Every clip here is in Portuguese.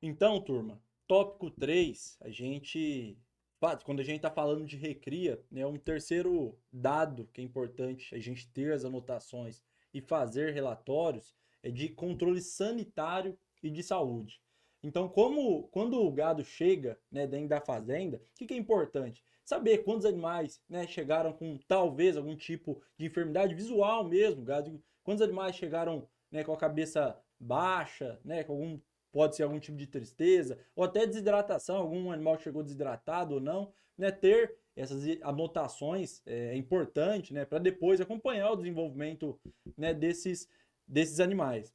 Então, turma, tópico 3, quando a gente está falando de recria, né, um terceiro dado que é importante a gente ter as anotações e fazer relatórios é de controle sanitário e de saúde. Então, quando o gado chega, né, dentro da fazenda, o que é importante? Saber quantos animais, né, chegaram com talvez algum tipo de enfermidade visual mesmo, quantos animais chegaram, né, com a cabeça baixa, né, com algum pode ser algum tipo de tristeza, ou até desidratação, algum animal chegou desidratado ou não, né? Ter essas anotações é importante, né? Para depois acompanhar o desenvolvimento, né, desses animais,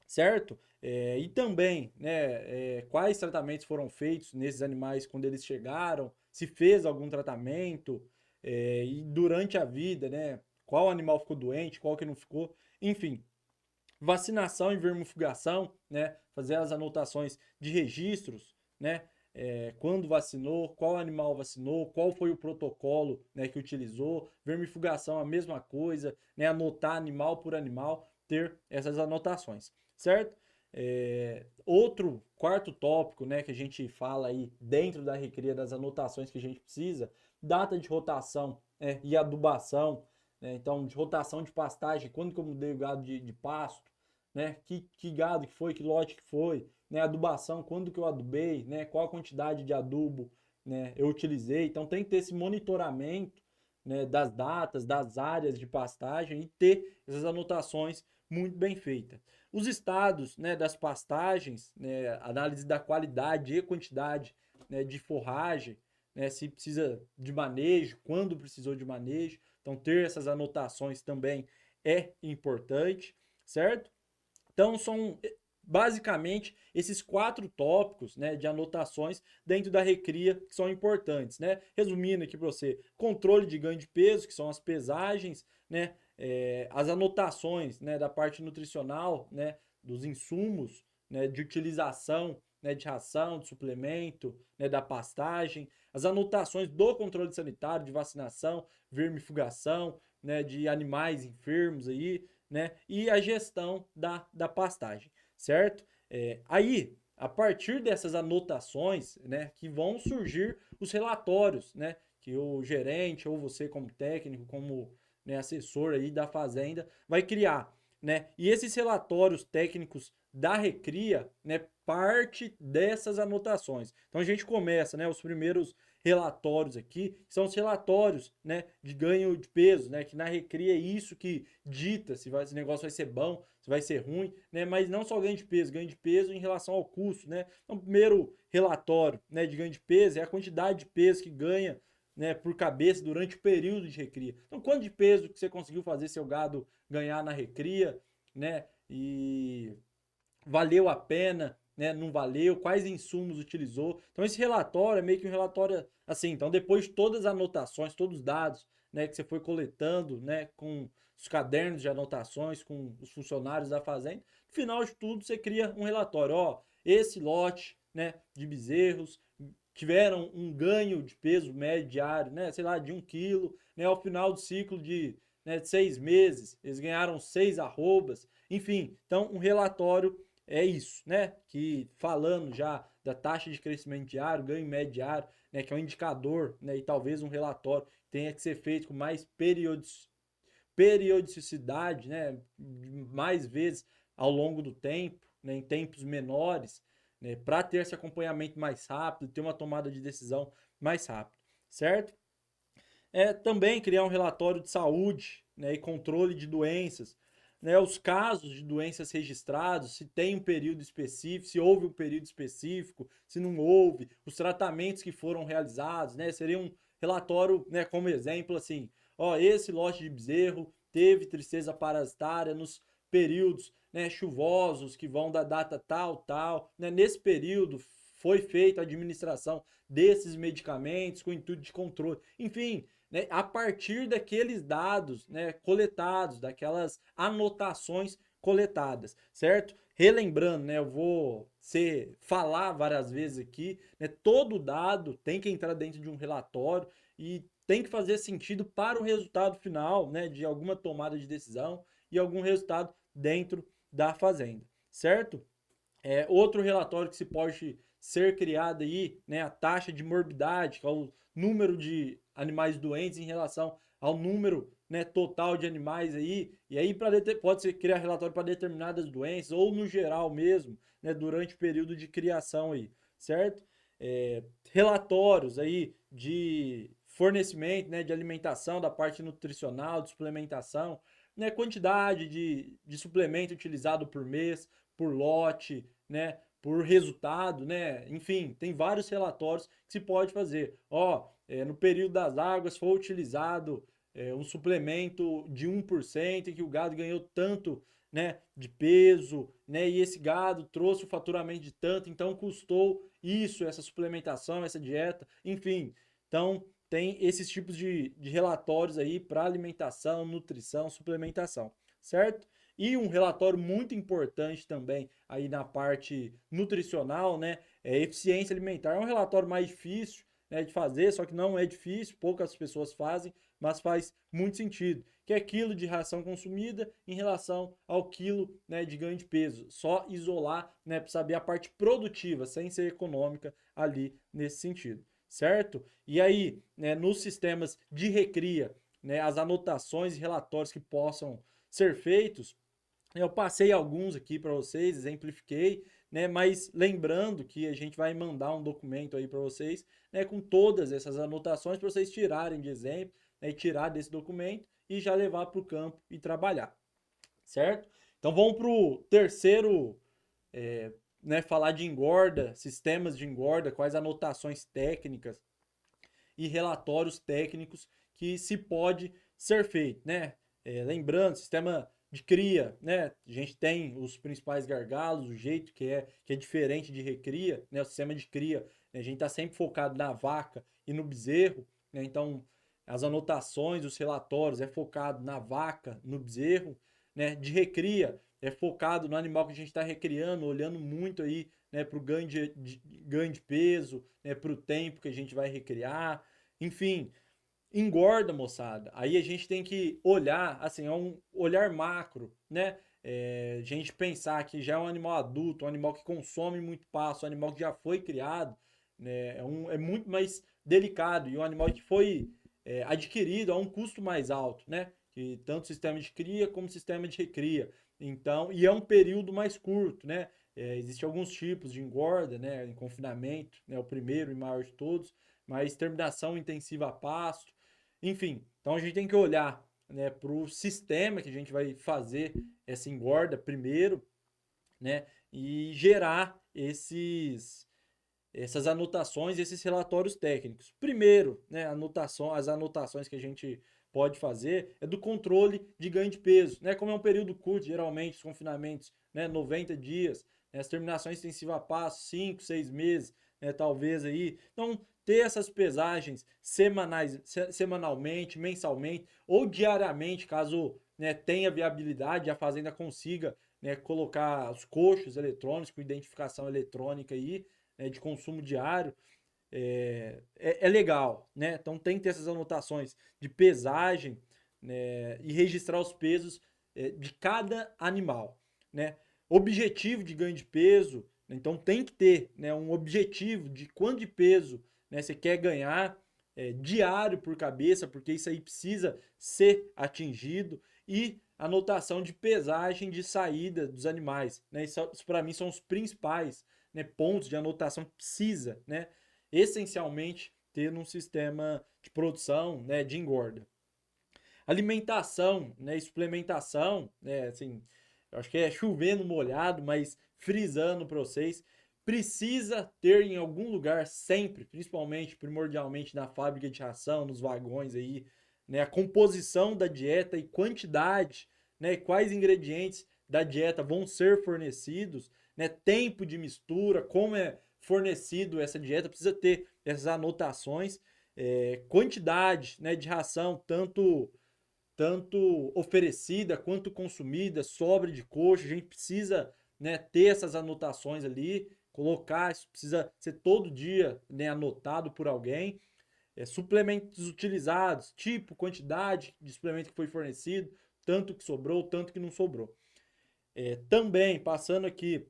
certo? E também, né, quais tratamentos foram feitos nesses animais quando eles chegaram, se fez algum tratamento, e durante a vida, né? Qual animal ficou doente, qual que não ficou, enfim, vacinação e vermifugação, né? Fazer as anotações de registros, né? Quando vacinou, qual animal vacinou, qual foi o protocolo, né, que utilizou, vermifugação a mesma coisa, né? Anotar animal por animal, ter essas anotações, certo? Outro quarto tópico, né, que a gente fala aí dentro da recria das anotações que a gente precisa, data de rotação, né, e adubação, né? Então, de rotação de pastagem, quando que eu mudei o gado de pasto, né? Que gado que foi, que lote que foi, né? Adubação, quando que eu adubei, né? Qual a quantidade de adubo, né, eu utilizei. Então tem que ter esse monitoramento, né, das datas, das áreas de pastagem e ter essas anotações muito bem feitas. Os estados, né, das pastagens, né, análise da qualidade e quantidade, né, de forragem, né, se precisa de manejo, quando precisou de manejo. Então ter essas anotações também é importante, certo? Então, são basicamente esses quatro tópicos, né, de anotações dentro da recria que são importantes, né? Resumindo aqui para você, controle de ganho de peso, que são as pesagens, né, as anotações, né, da parte nutricional, né, dos insumos, né, de utilização, né, de ração, de suplemento, né, da pastagem, as anotações do controle sanitário, de vacinação, vermifugação, né, de animais enfermos aí, né? E a gestão da pastagem, certo? Aí, a partir dessas anotações, né, que vão surgir os relatórios, né? Que o gerente ou você como técnico, como, né, assessor aí da fazenda vai criar, né? E esses relatórios técnicos da recria, né, parte dessas anotações. Então a gente começa, né, os primeiros relatórios aqui, que são os relatórios, né, de ganho de peso, né, que na recria é isso que dita se esse negócio vai ser bom, se vai ser ruim, né, mas não só ganho de peso em relação ao custo, né. Então, o primeiro relatório, né, de ganho de peso é a quantidade de peso que ganha, né, por cabeça durante o período de recria. Então, quanto de peso que você conseguiu fazer seu gado ganhar na recria, né, e valeu a pena, né? Não valeu, quais insumos utilizou. Então esse relatório é meio que um relatório assim, então depois de todas as anotações, todos os dados, né, que você foi coletando, né, com os cadernos de anotações, com os funcionários da fazenda, no final de tudo você cria um relatório, ó, esse lote, né, de bezerros tiveram um ganho de peso médio diário, né, sei lá, de 1 quilo, né, ao final do ciclo de 6 meses, eles ganharam 6 arrobas, enfim, então um relatório é isso, né? Que falando já da taxa de crescimento diário, ganho médio diário, né? Que é um indicador, né? E talvez um relatório tenha que ser feito com mais periodicidade, né? Mais vezes ao longo do tempo, né? Em tempos menores, né? Para ter esse acompanhamento mais rápido, ter uma tomada de decisão mais rápido, certo? Também criar um relatório de saúde, né, e controle de doenças, né, os casos de doenças registrados, se tem um período específico, se houve um período específico, se não houve, os tratamentos que foram realizados, né, seria um relatório, né, como exemplo assim, ó, esse lote de bezerro teve tristeza parasitária nos períodos, né, chuvosos que vão da data tal, tal, né, nesse período foi feita a administração desses medicamentos com intuito de controle. Enfim, né, a partir daqueles dados, né, coletados, daquelas anotações coletadas, certo? Relembrando, né, eu vou falar várias vezes aqui, né, todo dado tem que entrar dentro de um relatório e tem que fazer sentido para o resultado final, né, de alguma tomada de decisão e algum resultado dentro da fazenda, certo? Outro relatório que se pode ser criado aí, né, a taxa de morbidade, que é o número de animais doentes em relação ao número, né, total de animais aí, e aí pode ser criar relatório para determinadas doenças, ou no geral mesmo, né, durante o período de criação aí, certo? É, relatórios aí de fornecimento, né, de alimentação, da parte nutricional, de suplementação, né, quantidade de suplemento utilizado por mês, por lote, né, por resultado, né? Enfim, tem vários relatórios que se pode fazer. No período das águas foi utilizado um suplemento de 1% em que o gado ganhou tanto, né, de peso, né, e esse gado trouxe o faturamento de tanto, então custou isso, essa suplementação, essa dieta, enfim. Então, tem esses tipos de relatórios aí para alimentação, nutrição, suplementação, certo? E um relatório muito importante também aí na parte nutricional, né? É eficiência alimentar. É um relatório mais difícil, né, de fazer, só que não é difícil, poucas pessoas fazem, mas faz muito sentido. Que é quilo de ração consumida em relação ao quilo, né, de ganho de peso. Só isolar, né, para saber a parte produtiva, sem ser econômica ali nesse sentido, certo? E aí, né, nos sistemas de recria, né, as anotações e relatórios que possam ser feitos, eu passei alguns aqui para vocês, exemplifiquei, né? Mas lembrando que a gente vai mandar um documento aí para vocês, né? Com todas essas anotações para vocês tirarem de exemplo, né? E tirar desse documento e já levar para o campo e trabalhar, certo? Então vamos para o terceiro, né? Falar de engorda, sistemas de engorda, quais anotações técnicas e relatórios técnicos que se pode ser feito, né? Lembrando, sistema de cria, né? A gente tem os principais gargalos, o jeito que é diferente de recria, né? O sistema de cria, né? A gente está sempre focado na vaca e no bezerro, né? Então, as anotações, os relatórios é focado na vaca, no bezerro, né? De recria é focado no animal que a gente está recriando, olhando muito aí, né, para o ganho de peso, né, para o tempo que a gente vai recriar, enfim, engorda, moçada. Aí a gente tem que olhar, assim, é um olhar macro, né? A gente pensar que já é um animal adulto, um animal que consome muito pasto, um animal que já foi criado, né? É muito mais delicado e um animal que foi adquirido a um custo mais alto, né? Que tanto sistema de cria como sistema de recria. Então, e é um período mais curto, né? Existem alguns tipos de engorda, né? Em confinamento, né? O primeiro e maior de todos, mas terminação intensiva a pasto, enfim, então a gente tem que olhar, né, para o sistema que a gente vai fazer essa engorda primeiro, né, e gerar essas anotações, esses relatórios técnicos. Primeiro, né, as anotações que a gente pode fazer é do controle de ganho de peso, né? Como é um período curto, geralmente os confinamentos, né, 90 dias, né, as terminações intensivas a passo, 5, 6 meses, né, talvez aí. Então, ter essas pesagens semanalmente, mensalmente ou diariamente, caso, né, tenha viabilidade, a fazenda consiga, né, colocar os coxos eletrônicos com identificação eletrônica aí, né, de consumo diário, é legal, né? Então tem que ter essas anotações de pesagem, né, e registrar os pesos de cada animal, né? Objetivo de ganho de peso, né? Então tem que ter, né, um objetivo de quanto de peso, né, você quer ganhar diário por cabeça, porque isso aí precisa ser atingido, e anotação de pesagem de saída dos animais, né? Isso para mim são os principais, né, pontos de anotação que precisa, né, essencialmente ter num sistema de produção, né, de engorda. Alimentação, né, e suplementação, né, assim, eu acho que é chovendo molhado, mas frisando para vocês, precisa ter em algum lugar sempre, principalmente, primordialmente na fábrica de ração, nos vagões aí, né, a composição da dieta e quantidade, né, quais ingredientes da dieta vão ser fornecidos, né, tempo de mistura, como é fornecido essa dieta, precisa ter essas anotações, quantidade, né, de ração, tanto oferecida quanto consumida, sobra de coxa, a gente precisa, né, ter essas anotações ali, colocar, isso precisa ser todo dia, né, anotado por alguém. Suplementos utilizados, tipo, quantidade de suplemento que foi fornecido, tanto que sobrou, tanto que não sobrou. Também, passando aqui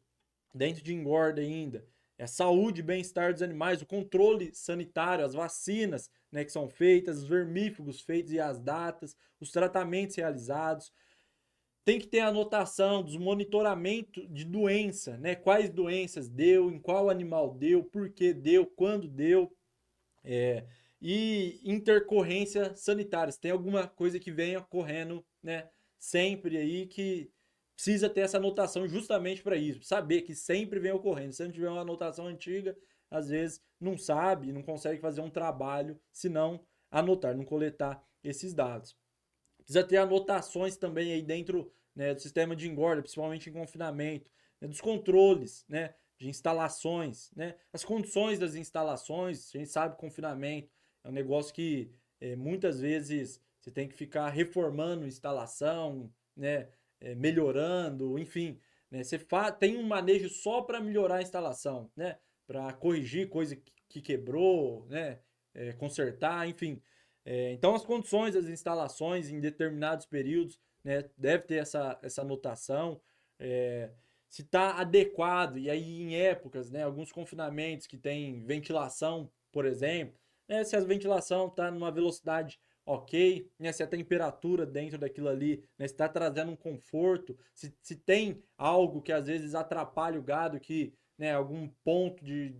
dentro de engorda ainda, é a saúde e bem-estar dos animais, o controle sanitário, as vacinas, né, que são feitas, os vermífugos feitos e as datas, os tratamentos realizados. Tem que ter a anotação dos monitoramento de doença, né? Quais doenças deu, em qual animal deu, por que deu, quando deu, é, e intercorrência sanitária. Se tem alguma coisa que venha correndo, né? Sempre aí que precisa ter essa anotação justamente para isso. Saber que sempre vem ocorrendo. Se não tiver uma anotação antiga, às vezes não sabe, não consegue fazer um trabalho se não anotar, não coletar esses dados. Precisa ter anotações também aí dentro, né, do sistema de engorda, principalmente em confinamento, né, dos controles, né, de instalações, né, as condições das instalações. A gente sabe que confinamento é um negócio que muitas vezes você tem que ficar reformando instalação, né, melhorando, enfim, né, tem um manejo só para melhorar a instalação, né, para corrigir coisa que quebrou, né, consertar, enfim. Então, as condições das instalações em determinados períodos, né, deve ter essa anotação. É, se está adequado, e aí em épocas, né, alguns confinamentos que tem ventilação, por exemplo, né, se a ventilação está numa velocidade ok, né, se a temperatura dentro daquilo ali, né, se está trazendo um conforto, se tem algo que às vezes atrapalha o gado, que, né, algum ponto de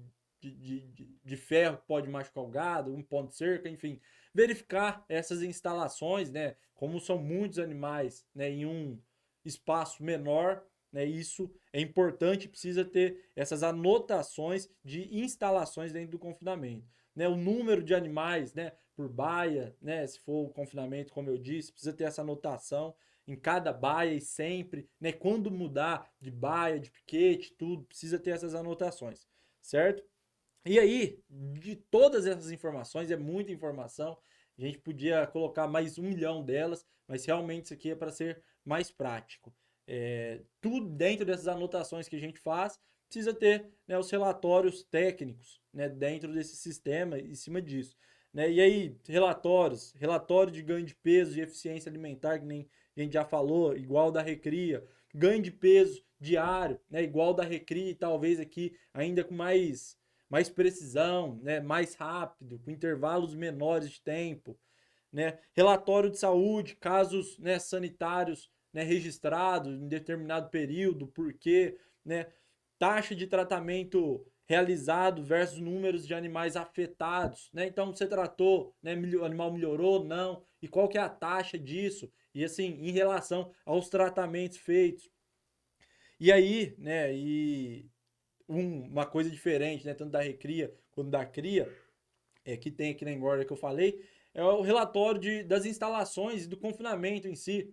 ferro que pode machucar o gado, um ponto de cerca, enfim, verificar essas instalações, né? Como são muitos animais, né, em um espaço menor, né? Isso é importante, precisa ter essas anotações de instalações dentro do confinamento, né? O número de animais, né, por baia, né, se for o confinamento, como eu disse, precisa ter essa anotação em cada baia e sempre, né, quando mudar de baia, de piquete, tudo, precisa ter essas anotações, certo? E aí, de todas essas informações, é muita informação, a gente podia colocar mais 1 milhão delas, mas realmente isso aqui é para ser mais prático. Tudo dentro dessas anotações que a gente faz, precisa ter, né, os relatórios técnicos, né, dentro desse sistema, em cima disso. Né? E aí, relatório de ganho de peso e eficiência alimentar, que nem a gente já falou, igual da Recria, ganho de peso diário, né, igual da Recria, e talvez aqui ainda com mais precisão, né, mais rápido, com intervalos menores de tempo, né, relatório de saúde, casos, né, sanitários, né, registrados em determinado período, porquê, né, taxa de tratamento realizado versus números de animais afetados, né? Então você tratou, né, o animal melhorou, não, e qual que é a taxa disso? E assim, em relação aos tratamentos feitos. E aí, né, uma coisa diferente, né, tanto da recria quanto da cria, que tem aqui na engorda que eu falei, é o relatório das instalações e do confinamento em si,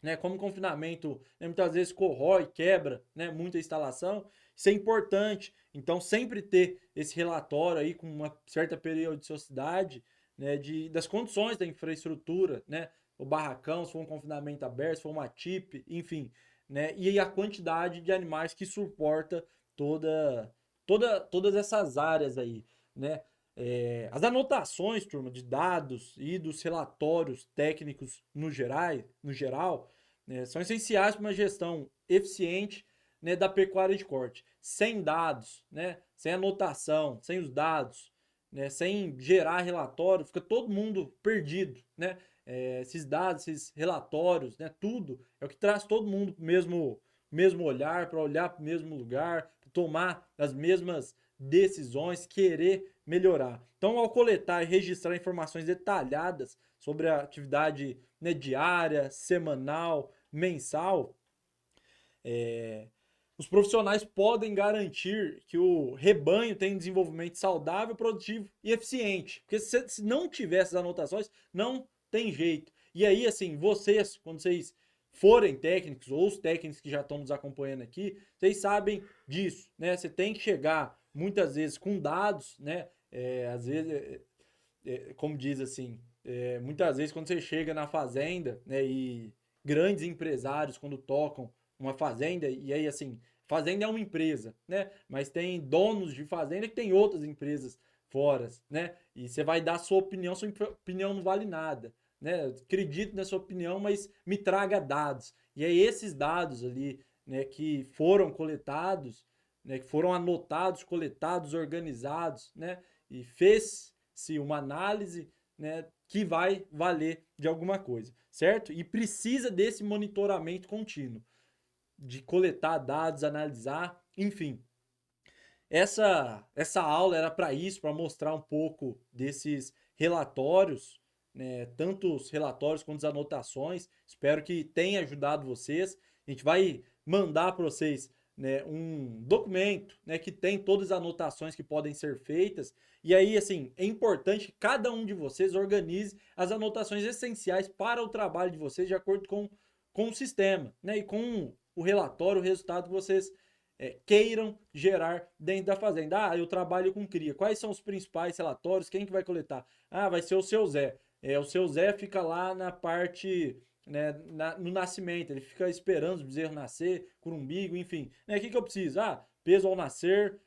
né, como o confinamento, né, muitas vezes corrói, quebra, né, muita instalação, isso é importante. Então, sempre ter esse relatório aí com uma certa periodicidade, né, das condições da infraestrutura, né, o barracão, se for um confinamento aberto, se for uma TIP, enfim, né, e a quantidade de animais que suporta todas essas áreas aí, né. As anotações, turma, de dados e dos relatórios técnicos no geral, né, são essenciais para uma gestão eficiente, né, da pecuária de corte. Sem dados, né, sem anotação, sem os dados, né, sem gerar relatório, fica todo mundo perdido, né? Esses dados, esses relatórios, né, tudo é o que traz todo mundo para o mesmo olhar, para olhar para o mesmo lugar, para tomar as mesmas decisões, querer melhorar. Então, ao coletar e registrar informações detalhadas sobre a atividade, né, diária, semanal, mensal, é, os profissionais podem garantir que o rebanho tem desenvolvimento saudável, produtivo e eficiente. Porque se não tiver essas anotações, não tem jeito. E aí, assim, vocês, quando vocês forem técnicos, ou os técnicos que já estão nos acompanhando aqui, vocês sabem disso, né? Você tem que chegar, muitas vezes, com dados, né? Às vezes, como diz assim, muitas vezes quando você chega na fazenda, né, e grandes empresários quando tocam uma fazenda, e aí assim, fazenda é uma empresa, né, mas tem donos de fazenda que tem outras empresas fora, né, e você vai dar sua opinião não vale nada, né, eu acredito na sua opinião, mas me traga dados, e é esses dados ali, né, que foram coletados, né, que foram anotados, coletados, organizados, né, e fez-se uma análise, né, que vai valer de alguma coisa, certo? E precisa desse monitoramento contínuo, de coletar dados, analisar, enfim. Essa aula era para isso, para mostrar um pouco desses relatórios, né, tanto os relatórios quanto as anotações. Espero que tenha ajudado vocês. A gente vai mandar para vocês, né, um documento, né, que tem todas as anotações que podem ser feitas. E aí, assim, é importante que cada um de vocês organize as anotações essenciais para o trabalho de vocês de acordo com o sistema, né, e com o relatório, o resultado que vocês queiram gerar dentro da fazenda. Ah, eu trabalho com cria. Quais são os principais relatórios? Quem que vai coletar? Ah, vai ser o seu Zé. O seu Zé fica lá na parte, né, no nascimento. Ele fica esperando os bezerros nascer, curumbigo, enfim. Né, o que, que eu preciso? Ah, peso ao nascer,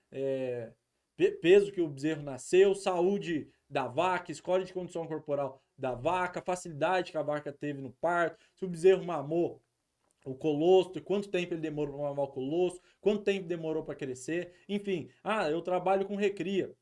peso que o bezerro nasceu, saúde da vaca, escolha de condição corporal da vaca, facilidade que a vaca teve no parto, se o bezerro mamou o colostro, quanto tempo ele demorou para mamar o colostro, quanto tempo demorou para crescer, enfim. Ah, eu trabalho com recria.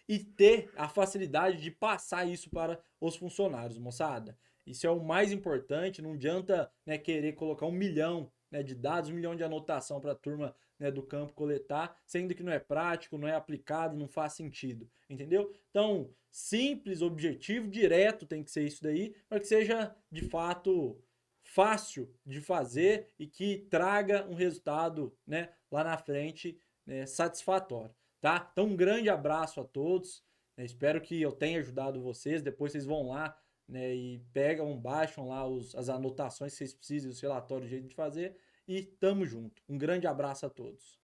E ter a facilidade de passar isso para os funcionários, moçada. Isso é o mais importante, não adianta, né, querer colocar 1 milhão, né, de dados, 1 milhão de anotação para a turma, né, do campo coletar, sendo que não é prático, não é aplicado, não faz sentido, entendeu? Então, simples, objetivo, direto tem que ser isso daí, para que seja de fato fácil de fazer e que traga um resultado, né, lá na frente, né, satisfatório, tá? Então, um grande abraço a todos, né? Espero que eu tenha ajudado vocês. Depois vocês vão lá, né, e pegam, baixam lá as anotações que vocês precisam, os relatórios, o jeito de fazer. E tamo junto. Um grande abraço a todos.